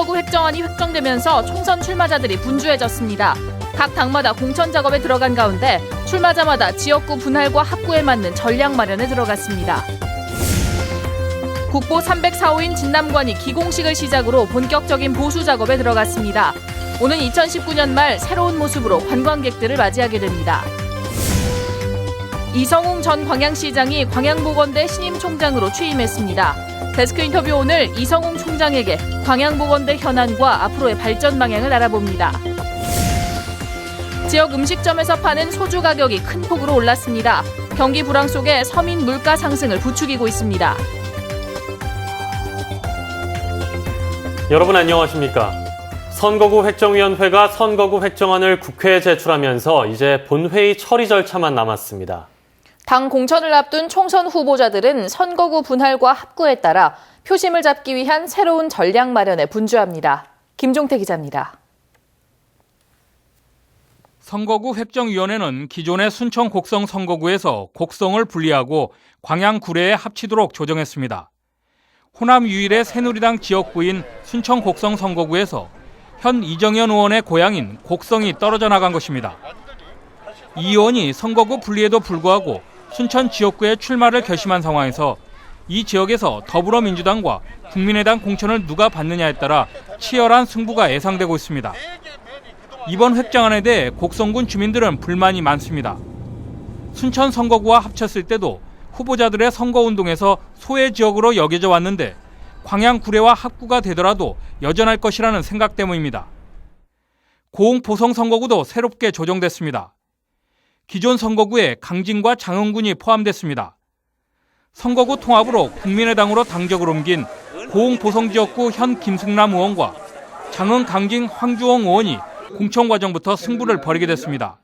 선거구 획정안이 획정되면서 총선 출마자들이 분주해졌습니다. 각 당마다 공천 작업에 들어간 가운데 출마자마다 지역구 분할과 합구에 맞는 전략 마련에 들어갔습니다. 국보 304호인 진남관이 기공식을 시작으로 본격적인 보수 작업에 들어갔습니다. 오는 2019년 말 새로운 모습으로 관광객들을 맞이하게 됩니다. 이성웅 전 광양시장이 광양보건대 신임 총장으로 취임했습니다. 데스크 인터뷰 오늘 이성웅 총장에게 광양보건대 현안과 앞으로의 발전 방향을 알아봅니다. 지역 음식점에서 파는 소주 가격이 큰 폭으로 올랐습니다. 경기 불황 속에 서민 물가 상승을 부추기고 있습니다. 여러분 안녕하십니까? 선거구 획정위원회가 선거구 획정안을 국회에 제출하면서 이제 본회의 처리 절차만 남았습니다. 당 공천을 앞둔 총선 후보자들은 선거구 분할과 합구에 따라 표심을 잡기 위한 새로운 전략 마련에 분주합니다. 김종태 기자입니다. 선거구 획정위원회는 기존의 순천 곡성 선거구에서 곡성을 분리하고 광양 구례에 합치도록 조정했습니다. 호남 유일의 새누리당 지역구인 순천 곡성 선거구에서 현 이정현 의원의 고향인 곡성이 떨어져 나간 것입니다. 이 의원이 선거구 분리에도 불구하고 순천 지역구에 출마를 결심한 상황에서 이 지역에서 더불어민주당과 국민의당 공천을 누가 받느냐에 따라 치열한 승부가 예상되고 있습니다. 이번 획정안에 대해 곡성군 주민들은 불만이 많습니다. 순천 선거구와 합쳤을 때도 후보자들의 선거운동에서 소외 지역으로 여겨져 왔는데 광양 구례와 합구가 되더라도 여전할 것이라는 생각 때문입니다. 고흥 보성 선거구도 새롭게 조정됐습니다. 기존 선거구에 강진과 장흥군이 포함됐습니다. 선거구 통합으로 국민의당으로 당적을 옮긴 고흥 보성 지역구 현 김승남 의원과 장흥 강진 황주홍 의원이 공천 과정부터 승부를 벌이게 됐습니다.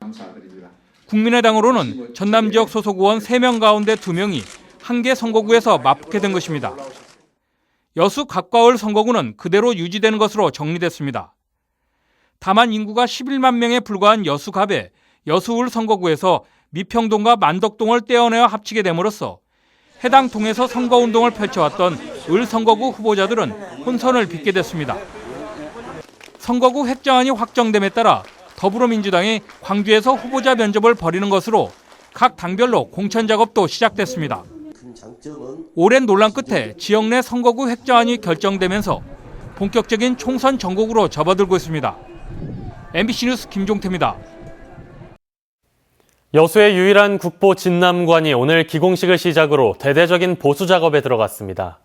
국민의당으로는 전남 지역 소속 의원 3명 가운데 2명이 한 개 선거구에서 맞붙게 된 것입니다. 여수 갑과을 선거구는 그대로 유지되는 것으로 정리됐습니다. 다만 인구가 11만 명에 불과한 여수갑에 여수을 선거구에서 미평동과 만덕동을 떼어내어 합치게 됨으로써 해당 동에서 선거운동을 펼쳐왔던 을 선거구 후보자들은 혼선을 빚게 됐습니다. 선거구 획정안이 확정됨에 따라 더불어민주당이 광주에서 후보자 면접을 벌이는 것으로 각 당별로 공천 작업도 시작됐습니다. 오랜 논란 끝에 지역 내 선거구 획정안이 결정되면서 본격적인 총선 전국으로 접어들고 있습니다. MBC 뉴스 김종태입니다. 여수의 유일한 국보 진남관이 오늘 기공식을 시작으로 대대적인 보수 작업에 들어갔습니다.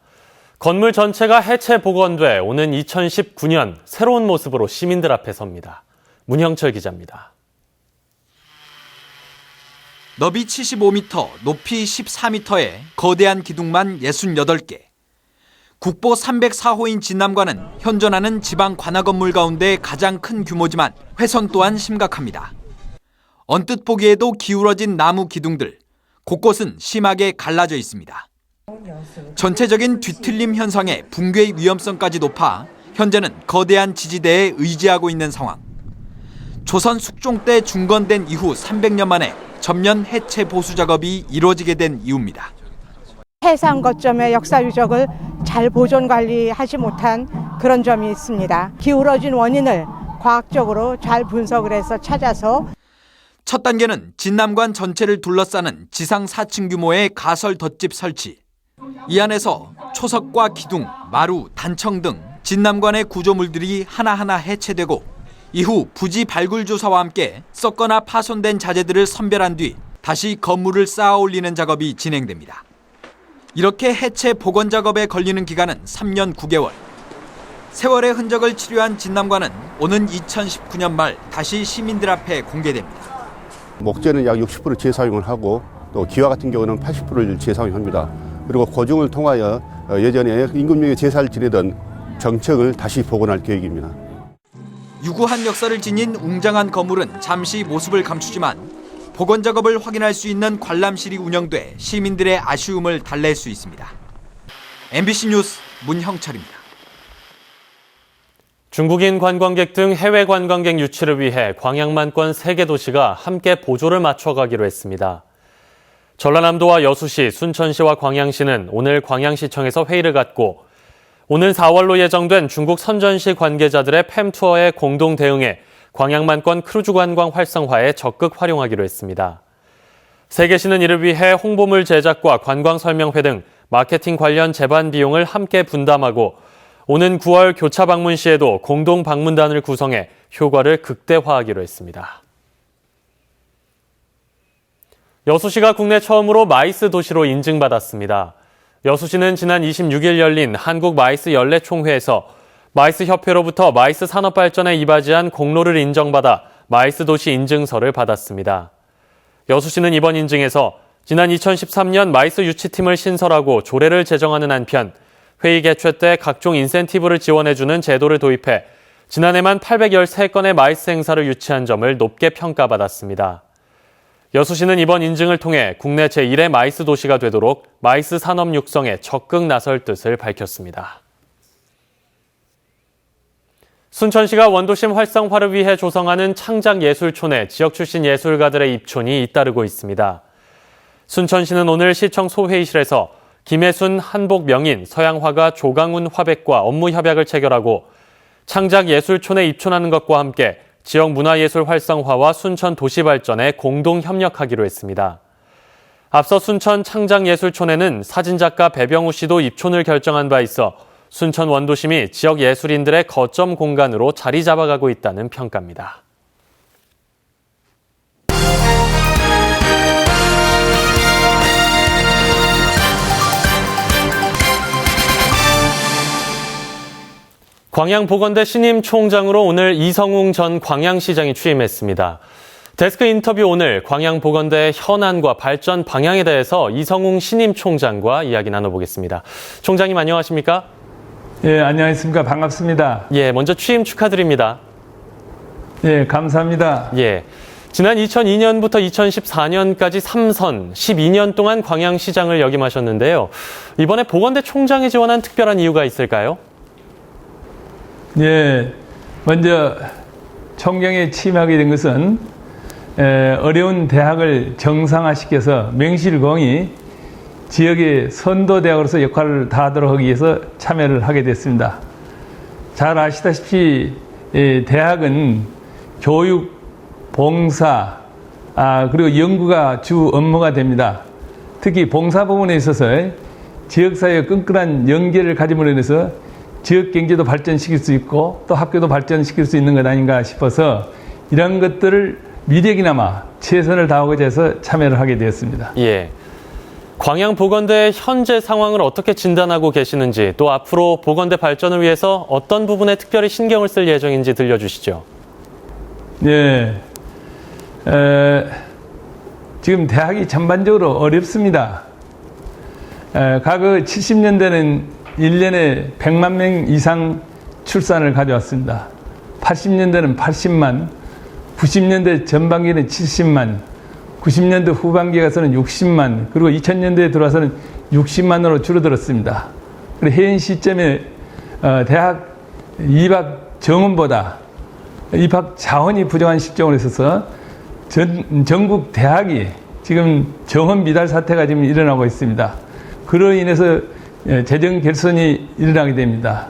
건물 전체가 해체 복원돼 오는 2019년 새로운 모습으로 시민들 앞에 섭니다. 문형철 기자입니다. 너비 75m, 높이 14m의 거대한 기둥만 68개. 국보 304호인 진남관은 현존하는 지방 관아 건물 가운데 가장 큰 규모지만 훼손 또한 심각합니다. 언뜻 보기에도 기울어진 나무 기둥들, 곳곳은 심하게 갈라져 있습니다. 전체적인 뒤틀림 현상에 붕괴의 위험성까지 높아 현재는 거대한 지지대에 의지하고 있는 상황. 조선 숙종 때 중건된 이후 300년 만에 전면 해체 보수 작업이 이루어지게 된 이유입니다. 해상 거점의 역사 유적을 잘 보존 관리하지 못한 그런 점이 있습니다. 기울어진 원인을 과학적으로 잘 분석을 해서 찾아서 첫 단계는 진남관 전체를 둘러싸는 지상 4층 규모의 가설 덧집 설치. 이 안에서 초석과 기둥, 마루, 단청 등 진남관의 구조물들이 하나하나 해체되고 이후 부지 발굴 조사와 함께 썩거나 파손된 자재들을 선별한 뒤 다시 건물을 쌓아 올리는 작업이 진행됩니다. 이렇게 해체 복원 작업에 걸리는 기간은 3년 9개월. 세월의 흔적을 치료한 진남관은 오는 2019년 말 다시 시민들 앞에 공개됩니다. 목재는 약 60% 재사용을 하고 또 기와 같은 경우는 80%를 재사용합니다. 그리고 고증을 통하여 예전에 임금님이 제사를 지내던 정책을 다시 복원할 계획입니다. 유구한 역사를 지닌 웅장한 건물은 잠시 모습을 감추지만 복원 작업을 확인할 수 있는 관람실이 운영돼 시민들의 아쉬움을 달랠 수 있습니다. MBC 뉴스 문형철입니다. 중국인 관광객 등 해외 관광객 유치를 위해 광양만권 3개 도시가 함께 보조를 맞춰가기로 했습니다. 전라남도와 여수시, 순천시와 광양시는 오늘 광양시청에서 회의를 갖고 오는 4월로 예정된 중국 선전시 관계자들의 팸 투어에 공동 대응해 광양만권 크루즈 관광 활성화에 적극 활용하기로 했습니다. 세계시는 이를 위해 홍보물 제작과 관광 설명회 등 마케팅 관련 제반 비용을 함께 분담하고 오는 9월 교차 방문 시에도 공동 방문단을 구성해 효과를 극대화하기로 했습니다. 여수시가 국내 처음으로 마이스 도시로 인증받았습니다. 여수시는 지난 26일 열린 한국 마이스 연례총회에서 마이스 협회로부터 마이스 산업발전에 이바지한 공로를 인정받아 마이스 도시 인증서를 받았습니다. 여수시는 이번 인증에서 지난 2013년 마이스 유치팀을 신설하고 조례를 제정하는 한편 회의 개최 때 각종 인센티브를 지원해주는 제도를 도입해 지난해만 813건의 마이스 행사를 유치한 점을 높게 평가받았습니다. 여수시는 이번 인증을 통해 국내 제1의 마이스 도시가 되도록 마이스 산업 육성에 적극 나설 뜻을 밝혔습니다. 순천시가 원도심 활성화를 위해 조성하는 창작예술촌에 지역 출신 예술가들의 입촌이 잇따르고 있습니다. 순천시는 오늘 시청 소회의실에서 김혜순 한복 명인, 서양화가 조강훈 화백과 업무 협약을 체결하고 창작예술촌에 입촌하는 것과 함께 지역 문화예술 활성화와 순천 도시 발전에 공동 협력하기로 했습니다. 앞서 순천 창작예술촌에는 사진작가 배병우 씨도 입촌을 결정한 바 있어 순천 원도심이 지역 예술인들의 거점 공간으로 자리 잡아가고 있다는 평가입니다. 광양보건대 신임 총장으로 오늘 이성웅 전 광양시장이 취임했습니다. 데스크 인터뷰 오늘 광양보건대의 현안과 발전 방향에 대해서 이성웅 신임 총장과 이야기 나눠보겠습니다. 총장님 안녕하십니까? 예, 안녕하십니까. 반갑습니다. 예, 먼저 취임 축하드립니다. 예, 감사합니다. 예. 지난 2002년부터 2014년까지 3선, 12년 동안 광양시장을 역임하셨는데요. 이번에 보건대 총장에 지원한 특별한 이유가 있을까요? 예, 먼저 총경에 취임하게 된 것은 어려운 대학을 정상화시켜서 명실공히 지역의 선도대학으로서 역할을 다하도록 하기 위해서 참여를 하게 됐습니다. 잘 아시다시피 대학은 교육, 봉사, 그리고 연구가 주 업무가 됩니다. 특히 봉사 부분에 있어서 지역사회의 끈끈한 연계를 가짐으로 인해서 지역 경제도 발전시킬 수 있고 또 학교도 발전시킬 수 있는 것 아닌가 싶어서 이런 것들을 미력이나마 최선을 다하고자 해서 참여를 하게 되었습니다. 예. 광양보건대의 현재 상황을 어떻게 진단하고 계시는지 또 앞으로 보건대 발전을 위해서 어떤 부분에 특별히 신경을 쓸 예정인지 들려주시죠. 예. 지금 대학이 전반적으로 어렵습니다. 과거 70년대는 1년에 100만 명 이상 출산을 가져왔습니다. 80년대는 80만, 90년대 전반기는 70만, 90년대 후반기에 가서는 60만, 그리고 2000년대에 들어와서는 60만으로 줄어들었습니다. 그리고 현 시점에 대학 입학 정원보다 입학 자원이 부족한 실정으로 있어서 전국 대학이 지금 정원 미달 사태가 지금 일어나고 있습니다. 그로 인해서 재정 결손이 일어나게 됩니다.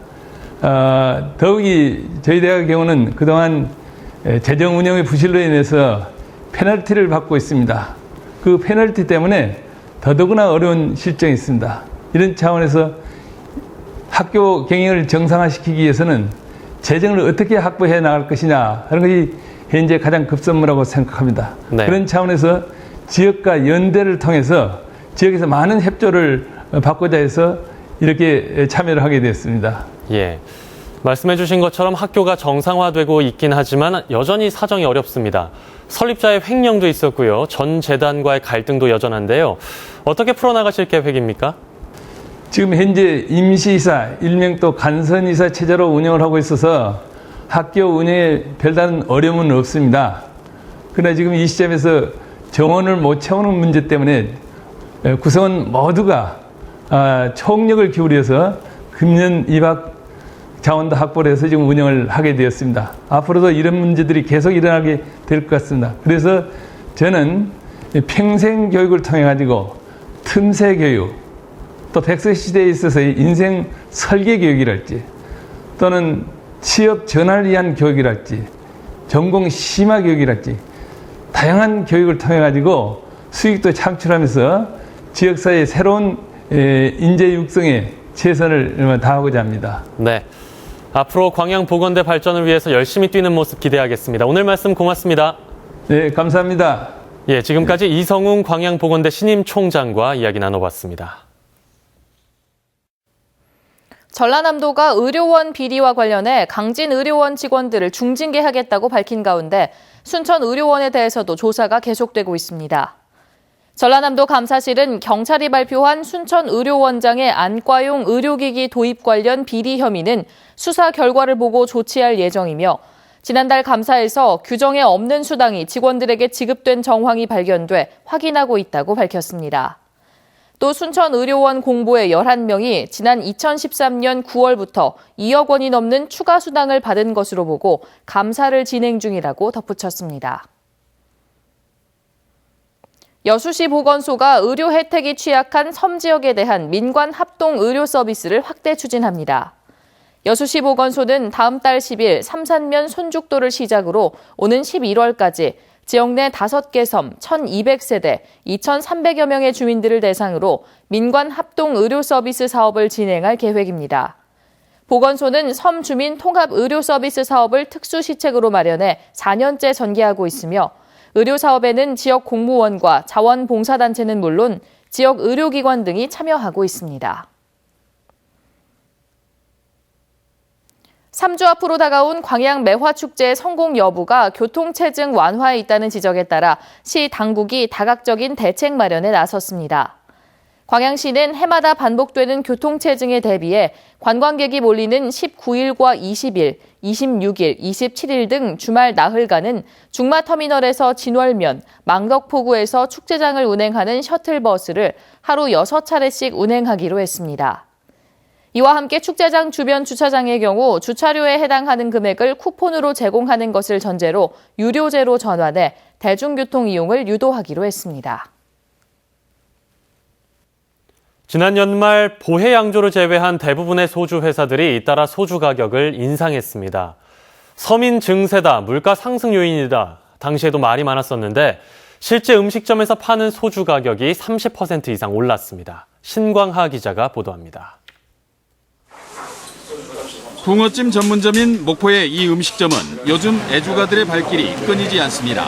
더욱이 저희 대학의 경우는 그동안 재정 운영의 부실로 인해서 페널티를 받고 있습니다. 그 페널티 때문에 더더구나 어려운 실정이 있습니다. 이런 차원에서 학교 경영을 정상화시키기 위해서는 재정을 어떻게 확보해 나갈 것이냐 하는 것이 현재 가장 급선무라고 생각합니다. 네. 그런 차원에서 지역과 연대를 통해서 지역에서 많은 협조를 받고자 해서 이렇게 참여를 하게 됐습니다. 예. 말씀해 주신 것처럼 학교가 정상화되고 있긴 하지만 여전히 사정이 어렵습니다. 설립자의 횡령도 있었고요. 전 재단과의 갈등도 여전한데요. 어떻게 풀어나가실 계획입니까? 지금 현재 임시이사, 일명 또 간선이사 체제로 운영을 하고 있어서 학교 운영에 별다른 어려움은 없습니다. 그러나 지금 이 시점에서 정원을 못 채우는 문제 때문에 구성원 모두가 총력을 기울여서 금년 입학 자원도 확보를 해서 지금 운영을 하게 되었습니다. 앞으로도 이런 문제들이 계속 일어나게 될 것 같습니다. 그래서 저는 평생 교육을 통해 가지고 틈새 교육, 또 100세 시대에 있어서의 인생 설계 교육이랄지 또는 취업 전환을 위한 교육이랄지 전공 심화 교육이랄지 다양한 교육을 통해 가지고 수익도 창출하면서 지역사회의 새로운 인재 육성에 최선을 다하고자 합니다. 네. 앞으로 광양보건대 발전을 위해서 열심히 뛰는 모습 기대하겠습니다. 오늘 말씀 고맙습니다. 네, 감사합니다. 예, 지금까지 이성웅 광양보건대 신임 총장과 이야기 나눠봤습니다. 전라남도가 의료원 비리와 관련해 강진 의료원 직원들을 중징계하겠다고 밝힌 가운데 순천 의료원에 대해서도 조사가 계속되고 있습니다. 전라남도 감사실은 경찰이 발표한 순천 의료원장의 안과용 의료기기 도입 관련 비리 혐의는 수사 결과를 보고 조치할 예정이며 지난달 감사에서 규정에 없는 수당이 직원들에게 지급된 정황이 발견돼 확인하고 있다고 밝혔습니다. 또 순천 의료원 공보의 11명이 지난 2013년 9월부터 2억 원이 넘는 추가 수당을 받은 것으로 보고 감사를 진행 중이라고 덧붙였습니다. 여수시 보건소가 의료 혜택이 취약한 섬 지역에 대한 민관 합동 의료 서비스를 확대 추진합니다. 여수시 보건소는 다음 달 10일 삼산면 손죽도를 시작으로 오는 11월까지 지역 내 5개 섬 1,200세대 2,300여 명의 주민들을 대상으로 민관 합동 의료 서비스 사업을 진행할 계획입니다. 보건소는 섬 주민 통합 의료 서비스 사업을 특수 시책으로 마련해 4년째 전개하고 있으며 의료 사업에는 지역 공무원과 자원봉사단체는 물론 지역 의료기관 등이 참여하고 있습니다. 3주 앞으로 다가온 광양 매화축제의 성공 여부가 교통체증 완화에 있다는 지적에 따라 시 당국이 다각적인 대책 마련에 나섰습니다. 광양시는 해마다 반복되는 교통체증에 대비해 관광객이 몰리는 19일과 20일, 26일, 27일 등 주말 나흘간은 중마터미널에서 진월면, 망덕포구에서 축제장을 운행하는 셔틀버스를 하루 6차례씩 운행하기로 했습니다. 이와 함께 축제장 주변 주차장의 경우 주차료에 해당하는 금액을 쿠폰으로 제공하는 것을 전제로 유료제로 전환해 대중교통 이용을 유도하기로 했습니다. 지난 연말 보해 양조를 제외한 대부분의 소주 회사들이 잇따라 소주 가격을 인상했습니다. 서민 증세다, 물가 상승 요인이다. 당시에도 말이 많았었는데 실제 음식점에서 파는 소주 가격이 30% 이상 올랐습니다. 신광하 기자가 보도합니다. 붕어찜 전문점인 목포의 이 음식점은 요즘 애주가들의 발길이 끊이지 않습니다.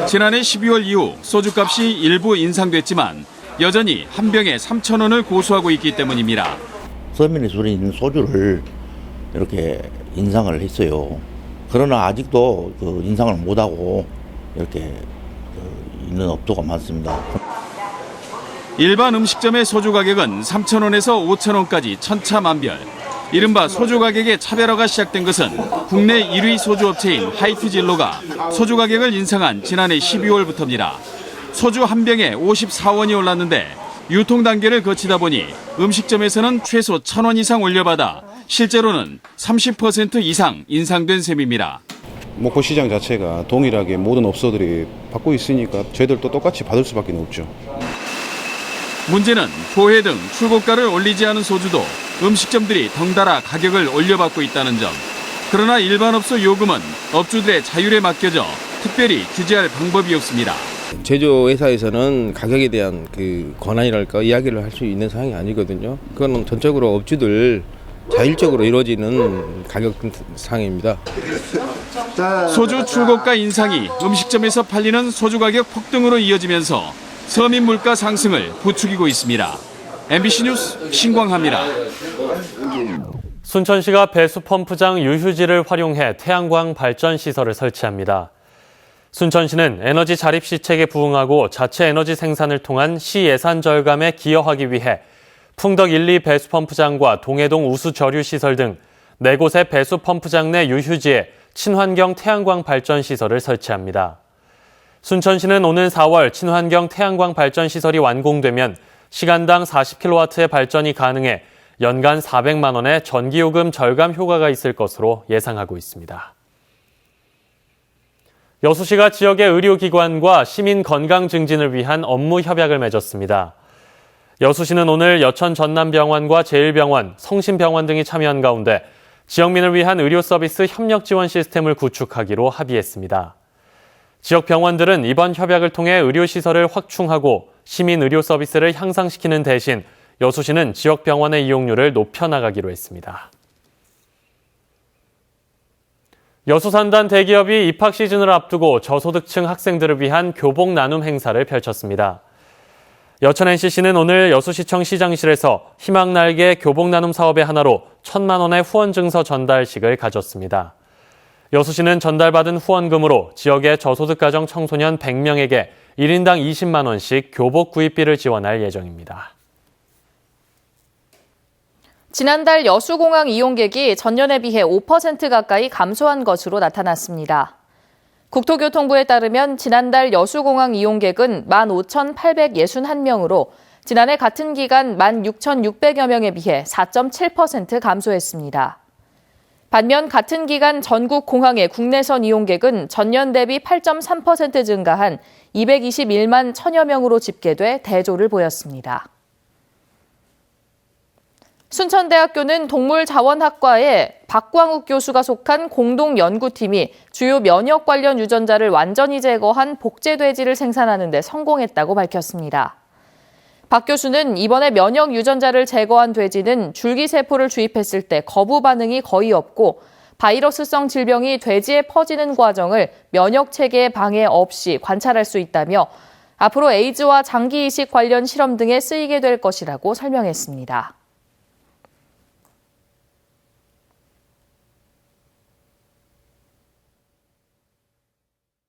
지난해 12월 이후 소주값이 일부 인상됐지만 여전히 한 병에 3,000원을 고수하고 있기 때문입니다. 서민의 술에 있는 소주를 이렇게 인상을 했어요. 그러나 아직도 그 인상을 못하고 이렇게 있는 업소가 많습니다. 일반 음식점의 소주 가격은 3,000원에서 5,000원까지 천차만별. 이른바 소주 가격의 차별화가 시작된 것은 국내 1위 소주 업체인 하이트진로가 소주 가격을 인상한 지난해 12월부터입니다. 소주 한 병에 54원이 올랐는데 유통 단계를 거치다 보니 음식점에서는 최소 1,000원 이상 올려받아 실제로는 30% 이상 인상된 셈입니다. 목포시장 자체가 동일하게 모든 업소들이 받고 있으니까 저희들도 똑같이 받을 수밖에 없죠. 문제는 보해 등 출고가를 올리지 않은 소주도 음식점들이 덩달아 가격을 올려받고 있다는 점. 그러나 일반 업소 요금은 업주들의 자율에 맡겨져 특별히 규제할 방법이 없습니다. 제조회사에서는 가격에 대한 그 권한이랄까 이야기를 할 수 있는 사항이 아니거든요. 그건 전적으로 업주들 자율적으로 이루어지는 가격 상입니다. 소주 출고가 인상이 음식점에서 팔리는 소주 가격 폭등으로 이어지면서 서민 물가 상승을 부추기고 있습니다. MBC 뉴스 신광하입니다. 순천시가 배수 펌프장 유휴지를 활용해 태양광 발전 시설을 설치합니다. 순천시는 에너지 자립 시책에 부응하고 자체 에너지 생산을 통한 시 예산 절감에 기여하기 위해 풍덕 1, 2 배수 펌프장과 동해동 우수 저류 시설 등 4곳의 배수 펌프장 내 유휴지에 친환경 태양광 발전 시설을 설치합니다. 순천시는 오는 4월 친환경 태양광 발전 시설이 완공되면 시간당 40kW의 발전이 가능해 연간 400만 원의 전기요금 절감 효과가 있을 것으로 예상하고 있습니다. 여수시가 지역의 의료기관과 시민 건강 증진을 위한 업무 협약을 맺었습니다. 여수시는 오늘 여천 전남병원과 제1병원, 성심병원 등이 참여한 가운데 지역민을 위한 의료 서비스 협력 지원 시스템을 구축하기로 합의했습니다. 지역 병원들은 이번 협약을 통해 의료시설을 확충하고 시민 의료 서비스를 향상시키는 대신 여수시는 지역 병원의 이용률을 높여나가기로 했습니다. 여수산단 대기업이 입학 시즌을 앞두고 저소득층 학생들을 위한 교복 나눔 행사를 펼쳤습니다. 여천 NCC는 오늘 여수시청 시장실에서 희망날개 교복 나눔 사업의 하나로 1,000만 원의 후원 증서 전달식을 가졌습니다. 여수시는 전달받은 후원금으로 지역의 저소득 가정 청소년 100명에게 1인당 20만 원씩 교복 구입비를 지원할 예정입니다. 지난달 여수공항 이용객이 전년에 비해 5% 가까이 감소한 것으로 나타났습니다. 국토교통부에 따르면 지난달 여수공항 이용객은 15,861명으로 지난해 같은 기간 16,600여 명에 비해 4.7% 감소했습니다. 반면 같은 기간 전국 공항의 국내선 이용객은 전년 대비 8.3% 증가한 221만 1,000여 명으로 집계돼 대조를 보였습니다. 순천대학교는 동물자원학과에 박광욱 교수가 속한 공동연구팀이 주요 면역 관련 유전자를 완전히 제거한 복제돼지를 생산하는 데 성공했다고 밝혔습니다. 박 교수는 이번에 면역 유전자를 제거한 돼지는 줄기세포를 주입했을 때 거부 반응이 거의 없고 바이러스성 질병이 돼지에 퍼지는 과정을 면역체계의 방해 없이 관찰할 수 있다며 앞으로 에이즈와 장기 이식 관련 실험 등에 쓰이게 될 것이라고 설명했습니다.